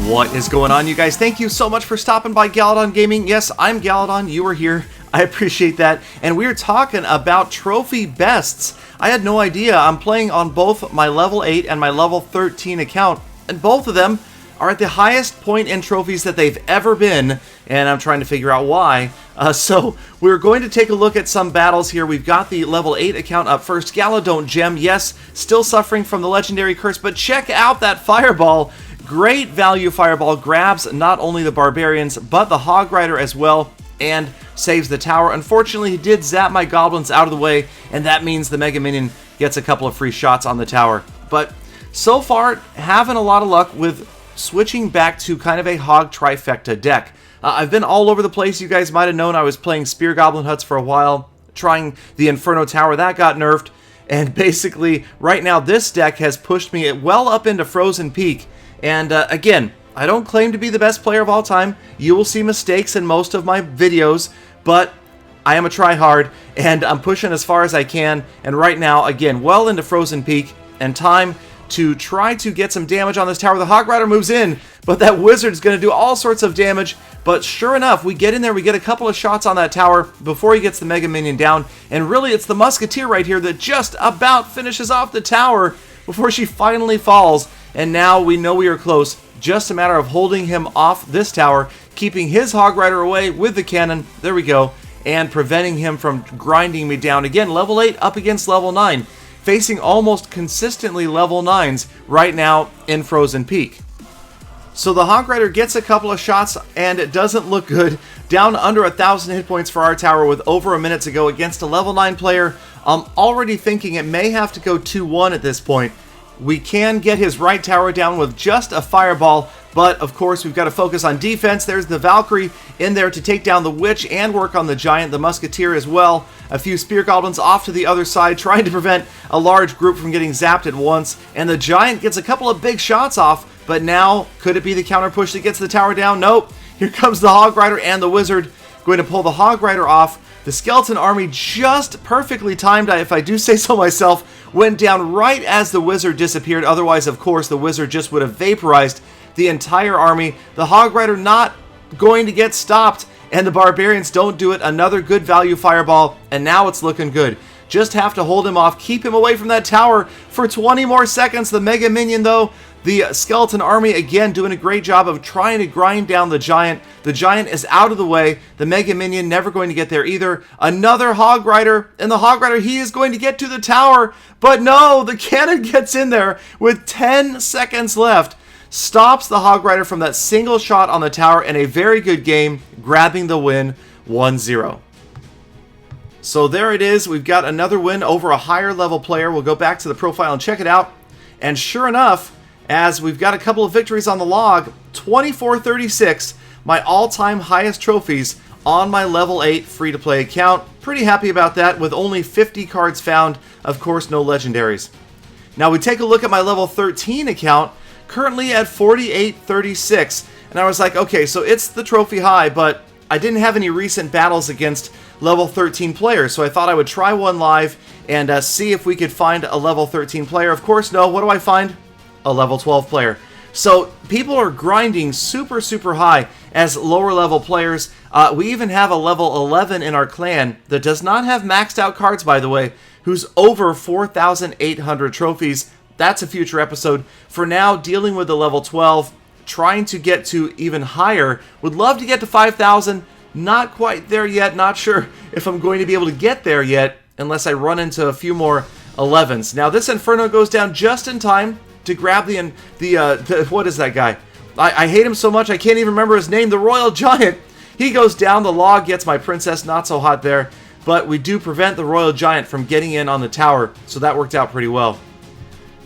What is going on, you guys? Thank you so much for stopping by Galadon Gaming. Yes, I'm Galadon. You were here. I appreciate that. And we're talking about trophy bests. I had no idea. I'm playing on both my level 8 and my level 13 account, and both of them are at the highest point in trophies that they've ever been, and I'm trying to figure out why. So we're going to take a look at some battles here. We've got the level 8 account up first. Galadon Gem, yes, still suffering from the legendary curse, but check out that fireball. Great value fireball, grabs not only the barbarians, but the Hog Rider as well, and saves the tower. Unfortunately, he did zap my goblins out of the way, and that means the Mega Minion gets a couple of free shots on the tower. But so far, having a lot of luck with switching back to kind of a Hog Trifecta deck. I've been all over the place. You guys might have known I was playing Spear Goblin Huts for a while, trying the Inferno Tower. That got nerfed, and basically, right now, this deck has pushed me well up into Frozen Peak. And again, I don't claim to be the best player of all time. You will see mistakes in most of my videos, but I am a tryhard, and I'm pushing as far as I can. And right now, again, well into Frozen Peak, and time to try to get some damage on this tower. The Hog Rider moves in, but that Wizard's going to do all sorts of damage. But sure enough, we get in there, we get a couple of shots on that tower before he gets the Mega Minion down. And really, it's the Musketeer right here that just about finishes off the tower before she finally falls. And now we know we are close. Just a matter of holding him off this tower, keeping his Hog Rider away with the cannon. There we go. And preventing him from grinding me down. Again, level 8 up against level 9. Facing almost consistently level 9s right now in Frozen Peak. So the Hog Rider gets a couple of shots, and it doesn't look good. Down under 1,000 hit points for our tower with over a minute to go against a level 9 player. I'm already thinking it may have to go 2-1 at this point. We can get his right tower down with just a fireball, but of course we've got to focus on defense. There's the Valkyrie in there to take down the Witch and work on the Giant, the Musketeer as well. A few Spear Goblins off to the other side, trying to prevent a large group from getting zapped at once. And the Giant gets a couple of big shots off, but now, could it be the counter push that gets the tower down? Nope. Here comes the Hog Rider and the Wizard, going to pull the Hog Rider off. The Skeleton Army, just perfectly timed, if I do say so myself, went down right as the Wizard disappeared. Otherwise, of course, the Wizard just would have vaporized the entire army. The Hog Rider not going to get stopped, and the Barbarians don't do it. Another good value fireball, and now it's looking good. Just have to hold him off, keep him away from that tower for 20 more seconds. The Mega Minion, though, the Skeleton Army, again, doing a great job of trying to grind down the Giant. The Giant is out of the way. The Mega Minion never going to get there either. Another Hog Rider, and the Hog Rider, he is going to get to the tower. But no, the cannon gets in there with 10 seconds left. Stops the Hog Rider from that single shot on the tower, and a very good game, grabbing the win 1-0. So there it is. We've got another win over a higher level player. We'll go back to the profile and check it out. And sure enough, as we've got a couple of victories on the log, 24-36, my all-time highest trophies on my level 8 free-to-play account. Pretty happy about that, with only 50 cards found. Of course, no legendaries. Now we take a look at my level 13 account, currently at 48-36. And I was like, okay, so it's the trophy high, but I didn't have any recent battles against level 13 players, so I thought I would try one live and see if we could find a level 13 player. Of course, no. What do I find? A level 12 player. So people are grinding super high as lower level players. We even have a level 11 in our clan that does not have maxed out cards, by the way, who's over 4,800 trophies. That's a future episode. For now, dealing with the level 12, trying to get to even higher. Would love to get to 5,000. Not quite there yet. Not sure if I'm going to be able to get there yet unless I run into a few more 11s. Now this Inferno goes down just in time to grab the what is that guy? I hate him so much I can't even remember his name. The Royal Giant. He goes down. The log gets my princess. Not so hot there. But we do prevent the Royal Giant from getting in on the tower. So that worked out pretty well.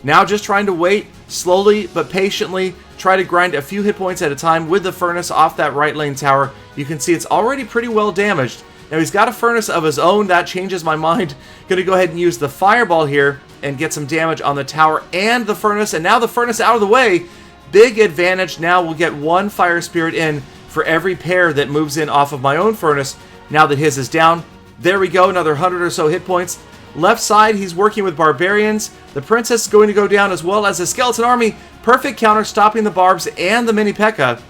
Now just trying to wait slowly but patiently. Try to grind a few hit points at a time with the furnace off that right lane tower. You can see it's already pretty well damaged. Now he's got a furnace of his own. That changes my mind. Going to go ahead and use the fireball here and get some damage on the tower and the furnace. And now the furnace out of the way. Big advantage. Now we'll get one fire spirit in for every pair that moves in off of my own furnace now that his is down. There we go. Another 100 or so hit points. Left side, he's working with barbarians. The princess is going to go down as well as the skeleton army. Perfect counter, stopping the barbs and the mini P.E.K.K.A.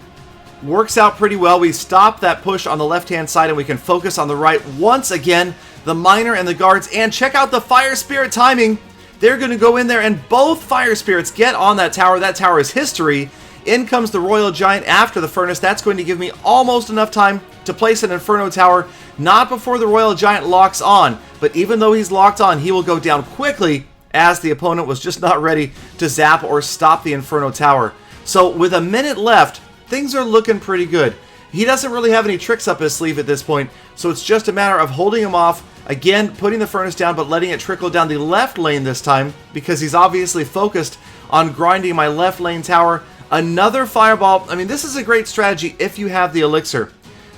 Works out pretty well. We stop that push on the left-hand side and we can focus on the right once again. The miner and the guards. And check out the fire spirit timing. They're going to go in there and both fire spirits get on that tower. That tower is history. In comes the Royal Giant after the furnace. That's going to give me almost enough time to place an Inferno Tower. Not before the Royal Giant locks on. But even though he's locked on, he will go down quickly as the opponent was just not ready to zap or stop the Inferno Tower. So with a minute left, things are looking pretty good. He doesn't really have any tricks up his sleeve at this point, so it's just a matter of holding him off. Again, putting the furnace down, but letting it trickle down the left lane this time, because he's obviously focused on grinding my left lane tower. Another fireball. I mean, this is a great strategy if you have the elixir.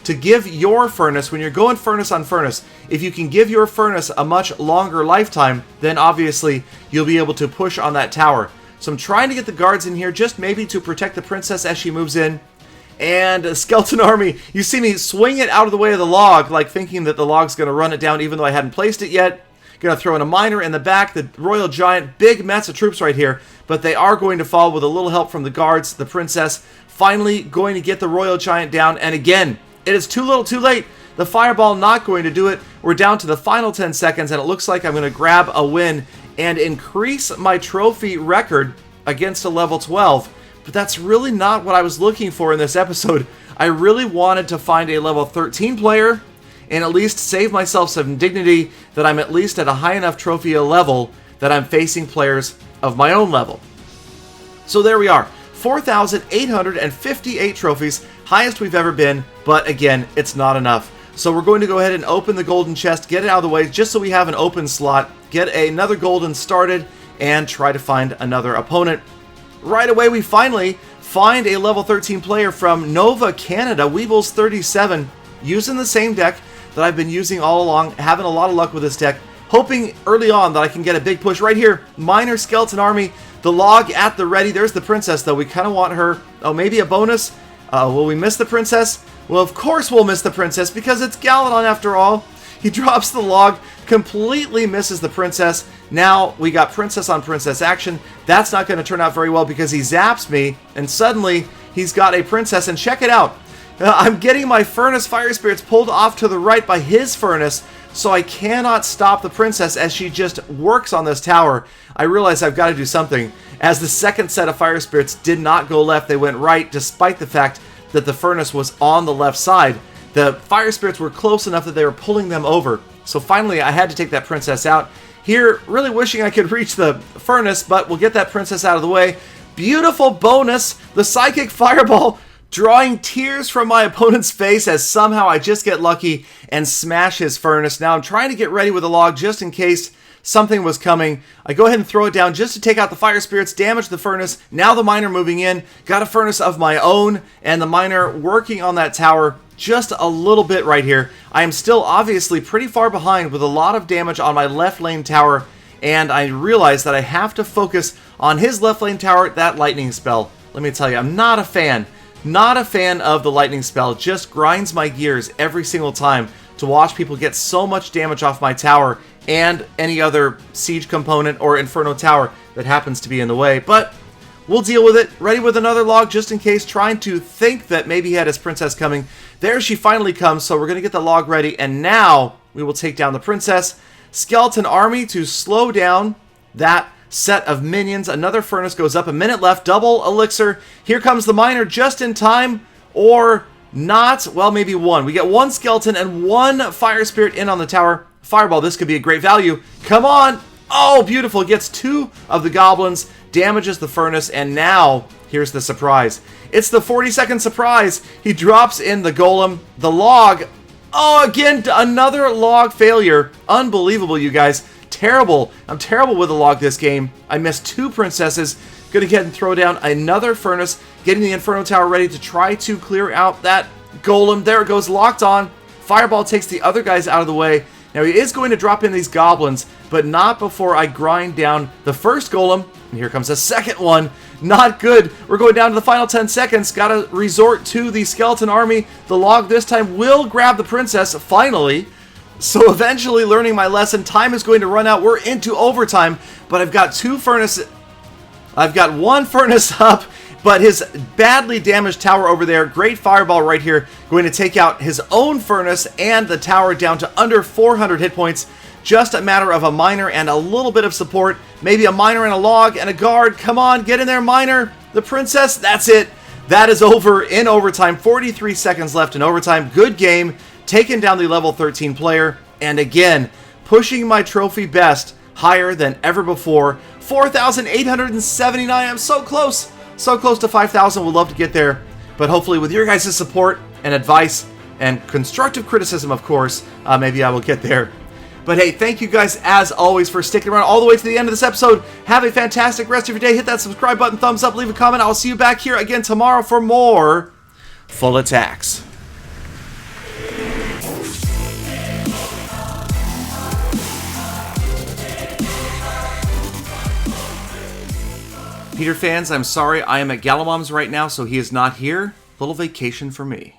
To give your furnace, when you're going furnace on furnace, if you can give your furnace a much longer lifetime, then obviously you'll be able to push on that tower. So I'm trying to get the guards in here, just maybe to protect the princess as she moves in. And a skeleton army, you see me swing it out of the way of the log, like thinking that the log's going to run it down even though I hadn't placed it yet. Going to throw in a miner in the back, the Royal Giant, big mess of troops right here, but they are going to fall with a little help from the guards. The princess finally going to get the Royal Giant down, and again, it is too little too late. The fireball not going to do it. We're down to the final 10 seconds, and it looks like I'm going to grab a win and increase my trophy record against a level 12. But that's really not what I was looking for in this episode. I really wanted to find a level 13 player and at least save myself some dignity that I'm at least at a high enough trophy level that I'm facing players of my own level. So there we are. 4,858 trophies, highest we've ever been, but again, it's not enough. So we're going to go ahead and open the golden chest, get it out of the way, just so we have an open slot, get another golden started, and try to find another opponent. Right away, we finally find a level 13 player from Nova, Canada, Weebles37, using the same deck that I've been using all along, having a lot of luck with this deck, hoping early on that I can get a big push right here. Miner Skeleton Army, the log at the ready. There's the princess, though. We kind of want her. Oh, maybe a bonus? Will we miss the princess? Well, of course we'll miss the princess, because it's Galadon after all. He drops the log, completely misses the princess. Now we got princess on princess action. That's not going to turn out very well because he zaps me, and suddenly he's got a princess, and check it out. I'm getting my furnace fire spirits pulled off to the right by his furnace, so I cannot stop the princess as she just works on this tower. I realize I've got to do something, as the second set of fire spirits did not go left, they went right, despite the fact that the furnace was on the left side. The fire spirits were close enough that they were pulling them over. So finally, I had to take that princess out. Here, really wishing I could reach the furnace, but we'll get that princess out of the way. Beautiful bonus, the Psychic Fireball, drawing tears from my opponent's face as somehow I just get lucky and smash his furnace. Now I'm trying to get ready with a log just in case something was coming. I go ahead and throw it down just to take out the fire spirits, damage the furnace. Now the miner moving in, got a furnace of my own, and the miner working on that tower just a little bit right here. I am still obviously pretty far behind with a lot of damage on my left lane tower, and I realize that I have to focus on his left lane tower, that lightning spell. Let me tell you, I'm not a fan. Not a fan of the lightning spell. It just grinds my gears every single time to watch people get so much damage off my tower and any other siege component or inferno tower that happens to be in the way. But we'll deal with it. Ready with another log just in case, trying to think that maybe he had his princess coming. There she finally comes, so we're going to get the log ready, and now we will take down the princess. Skeleton Army to slow down that set of minions. Another furnace goes up, a minute left, double elixir. Here comes the miner just in time, or not. Well, maybe one. We get one skeleton and one fire spirit in on the tower. Fireball, this could be a great value. Come on. Oh, beautiful. Gets two of the goblins, damages the furnace, and now here's the surprise. It's the 40-second surprise. He drops in the golem, the log. Oh, again, another log failure. Unbelievable, you guys. Terrible. I'm terrible with the log this game. I missed two princesses. Gonna get and throw down another furnace, getting the Inferno Tower ready to try to clear out that golem. There it goes, locked on. Fireball takes the other guys out of the way. Now he is going to drop in these goblins, but not before I grind down the first golem. And here comes a second one. Not good. We're going down to the final 10 seconds. Gotta resort to the skeleton army. The log this time will grab the princess, finally. So eventually, learning my lesson, time is going to run out. We're into overtime, but I've got I've got one furnace up, but his badly damaged tower over there, great fireball right here, going to take out his own furnace and the tower down to under 400 hit points. Just a matter of a miner and a little bit of support. Maybe a miner and a log and a guard. Come on, get in there, miner. The princess, that's it. That is over in overtime. 43 seconds left in overtime. Good game. Taking down the level 13 player. And again, pushing my trophy best higher than ever before. 4,879. I'm so close. So close to 5,000. Would love to get there. But hopefully with your guys' support and advice and constructive criticism, of course, maybe I will get there. But hey, thank you guys as always for sticking around all the way to the end of this episode. Have a fantastic rest of your day. Hit that subscribe button, thumbs up, leave a comment. I'll see you back here again tomorrow for more Full Attacks. Peter fans, I'm sorry. I am at Galamom's right now, so he is not here. Little vacation for me.